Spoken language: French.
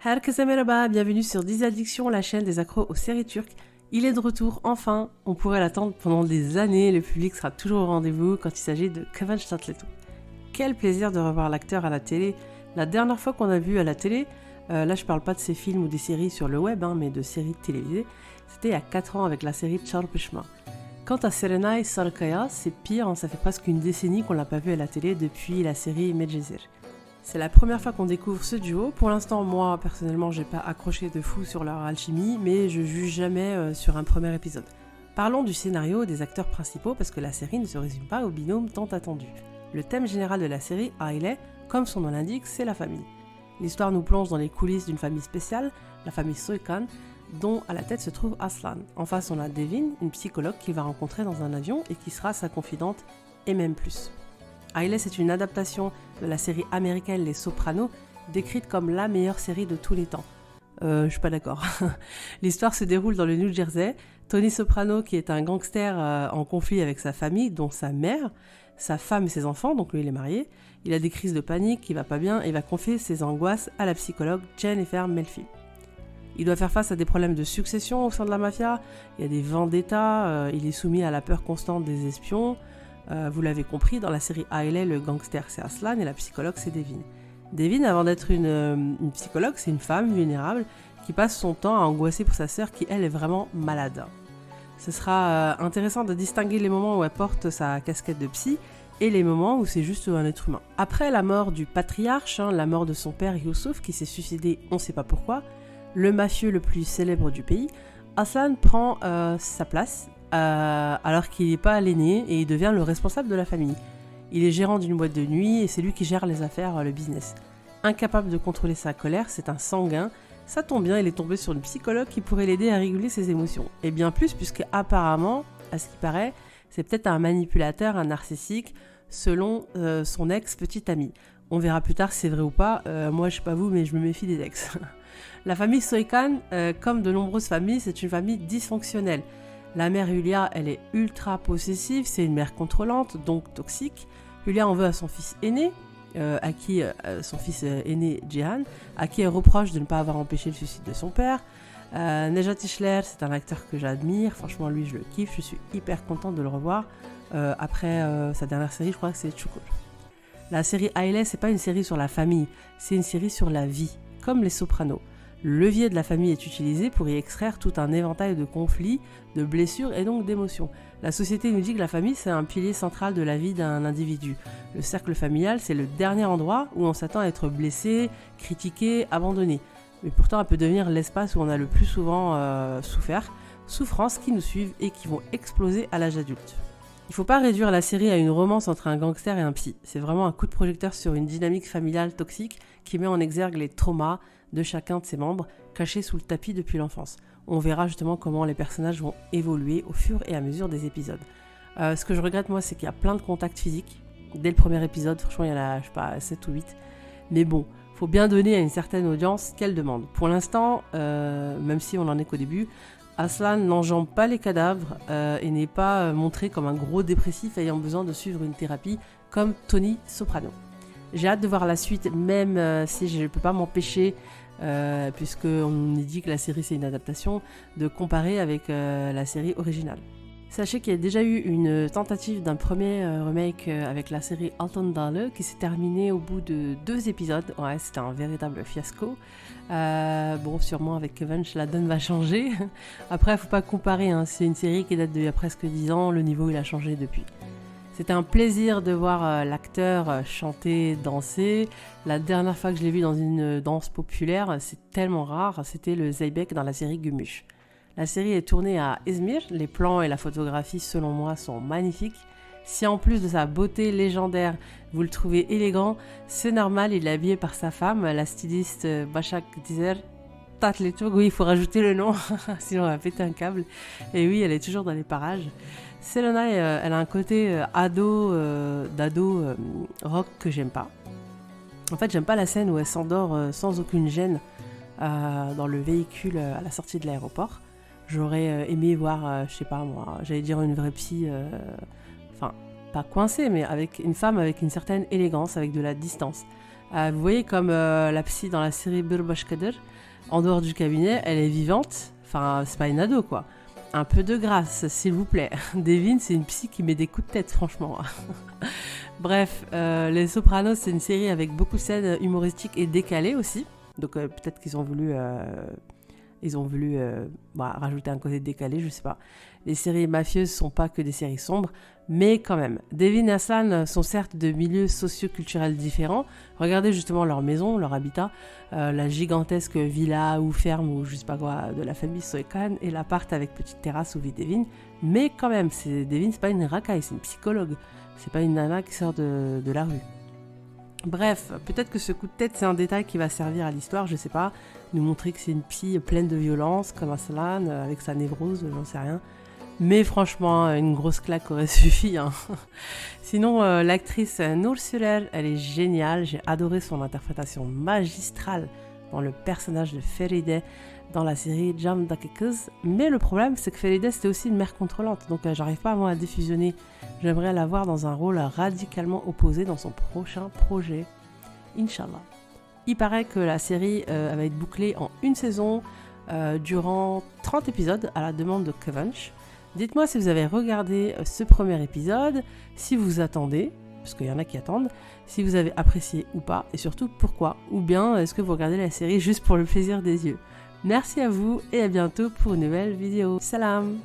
Herkese merhaba, bienvenue sur Disaddiction, la chaîne des accros aux séries turques. Il est de retour, enfin. On pourrait l'attendre pendant des années, le public sera toujours au rendez-vous quand il s'agit de Kıvanç Tatlıtuğ. Quel plaisir de revoir l'acteur à la télé. La dernière fois qu'on a vu à la télé, là je parle pas de ses films ou des séries sur le web, mais de séries télévisées, c'était il y a 4 ans avec la série Çarpışma. Quant à Serenay Sarıkaya, c'est pire, ça fait presque une décennie qu'on l'a pas vu à la télé depuis la série Medcezir. C'est la première fois qu'on découvre ce duo. Pour l'instant, moi, personnellement, j'ai pas accroché de fou sur leur alchimie, mais je juge jamais sur un premier épisode. Parlons du scénario et des acteurs principaux, parce que la série ne se résume pas au binôme tant attendu. Le thème général de la série, Aile, comme son nom l'indique, c'est la famille. L'histoire nous plonge dans les coulisses d'une famille spéciale, la famille Soykan, dont à la tête se trouve Aslan. En face, on a Devin, une psychologue qu'il va rencontrer dans un avion et qui sera sa confidente, et même plus. Aile, c'est une adaptation de la série américaine Les Sopranos, décrite comme la meilleure série de tous les temps. Je suis pas d'accord. L'histoire se déroule dans le New Jersey. Tony Soprano, qui est un gangster en conflit avec sa famille, dont sa mère, sa femme et ses enfants, donc lui il est marié, il a des crises de panique, il va pas bien et va confier ses angoisses à la psychologue Jennifer Melfi. Il doit faire face à des problèmes de succession au sein de la mafia, il y a des vendettas, il est soumis à la peur constante des espions. Vous l'avez compris, dans la série Aile, le gangster c'est Aslan et la psychologue c'est Devin. Devin, avant d'être une psychologue, c'est une femme vulnérable qui passe son temps à angoisser pour sa sœur qui, elle, est vraiment malade. Ce sera intéressant de distinguer les moments où elle porte sa casquette de psy et les moments où c'est juste un être humain. Après la mort du patriarche, la mort de son père Youssouf qui s'est suicidé on sait pas pourquoi, le mafieux le plus célèbre du pays, Aslan prend sa place alors qu'il n'est pas l'aîné et il devient le responsable de la famille. Il est gérant d'une boîte de nuit et c'est lui qui gère les affaires, le business. Incapable de contrôler sa colère, c'est un sanguin. Ça tombe bien, il est tombé sur une psychologue qui pourrait l'aider à réguler ses émotions. Et bien plus, puisque apparemment, à ce qui paraît, c'est peut-être un manipulateur, un narcissique, selon son ex-petite amie. On verra plus tard si c'est vrai ou pas. Moi, je sais pas vous, mais je me méfie des ex. La famille Soykan, comme de nombreuses familles, c'est une famille dysfonctionnelle. La mère Hülya, elle est ultra possessive, c'est une mère contrôlante, donc toxique. Hülya en veut à son fils aîné, son fils aîné Cihan, à qui elle reproche de ne pas avoir empêché le suicide de son père. Nejat İşler, c'est un acteur que j'admire, franchement lui je le kiffe, je suis hyper contente de le revoir. Après sa dernière série, je crois que c'est Çukur. La série Aile, c'est pas une série sur la famille, c'est une série sur la vie, comme les Sopranos. Le levier de la famille est utilisé pour y extraire tout un éventail de conflits, de blessures et donc d'émotions. La société nous dit que la famille, c'est un pilier central de la vie d'un individu. Le cercle familial, c'est le dernier endroit où on s'attend à être blessé, critiqué, abandonné. Mais pourtant, elle peut devenir l'espace où on a le plus souvent souffert, souffrances qui nous suivent et qui vont exploser à l'âge adulte. Il ne faut pas réduire la série à une romance entre un gangster et un psy. C'est vraiment un coup de projecteur sur une dynamique familiale toxique qui met en exergue les traumas de chacun de ses membres, cachés sous le tapis depuis l'enfance. On verra justement comment les personnages vont évoluer au fur et à mesure des épisodes. Ce que je regrette moi, c'est qu'il y a plein de contacts physiques. Dès le premier épisode, franchement il y en a, je sais pas, 7 ou 8. Mais bon, faut bien donner à une certaine audience qu'elle demande. Pour l'instant, même si on en est qu'au début, Aslan n'enjambe pas les cadavres et n'est pas montré comme un gros dépressif ayant besoin de suivre une thérapie comme Tony Soprano. J'ai hâte de voir la suite, même si je ne peux pas m'empêcher, puisqu'on dit que la série c'est une adaptation, de comparer avec la série originale. Sachez qu'il y a déjà eu une tentative d'un premier remake avec la série Altın Dağlı qui s'est terminée au bout de 2 épisodes. Ouais, c'était un véritable fiasco. Bon, sûrement avec Kıvanç, la donne va changer. Après, il ne faut pas comparer, c'est une série qui date d'il y a presque 10 ans, le niveau il a changé depuis. C'était un plaisir de voir l'acteur chanter, danser. La dernière fois que je l'ai vu dans une danse populaire, c'est tellement rare, c'était le Zeybek dans la série Gümüş. La série est tournée à Izmir, les plans et la photographie selon moi sont magnifiques. Si en plus de sa beauté légendaire, vous le trouvez élégant, c'est normal, il est habillé par sa femme, la styliste Başak Dizer Tatlıtuğ. Oui, il faut rajouter le nom, sinon on va péter un câble. Et oui, elle est toujours dans les parages. Serenay, elle a un côté d'ado rock que j'aime pas. En fait, j'aime pas la scène où elle s'endort sans aucune gêne dans le véhicule à la sortie de l'aéroport. J'aurais aimé voir, je sais pas moi, j'allais dire une vraie psy, pas coincée, mais avec une femme avec une certaine élégance, avec de la distance. Vous voyez comme la psy dans la série Bir Kader, en dehors du cabinet, elle est vivante. Enfin, c'est pas une ado, quoi. Un peu de grâce, s'il vous plaît. Devin, c'est une psy qui met des coups de tête, franchement. Bref, Les Sopranos, c'est une série avec beaucoup de scènes humoristiques et décalées aussi. Donc peut-être qu'ils ont voulu... rajouter un côté décalé, je sais pas. Les séries mafieuses sont pas que des séries sombres, mais quand même. Devin et Aslan sont certes de milieux socio-culturels différents. Regardez justement leur maison, leur habitat, la gigantesque villa ou ferme ou je sais pas quoi de la famille Soekan et l'appart avec petite terrasse où vit Devin. Mais quand même, Devin, c'est pas une racaille, c'est une psychologue. C'est pas une nana qui sort de la rue. Bref, peut-être que ce coup de tête, c'est un détail qui va servir à l'histoire, je sais pas, nous montrer que c'est une psy pleine de violence, comme Aslan, avec sa névrose, j'en sais rien. Mais franchement, une grosse claque aurait suffi. Hein. Sinon, l'actrice Noor Surer, elle est géniale, j'ai adoré son interprétation magistrale dans le personnage de Feride dans la série Jam Dakekuz. Mais le problème, c'est que Feride, c'était aussi une mère contrôlante, donc j'arrive pas à moi à défusionner. J'aimerais la voir dans un rôle radicalement opposé dans son prochain projet. Inch'Allah. Il paraît que la série va être bouclée en une saison durant 30 épisodes à la demande de Kevanch. Dites-moi si vous avez regardé ce premier épisode, si vous attendez, parce qu'il y en a qui attendent, si vous avez apprécié ou pas, et surtout pourquoi, ou bien est-ce que vous regardez la série juste pour le plaisir des yeux. Merci à vous et à bientôt pour une nouvelle vidéo. Salam!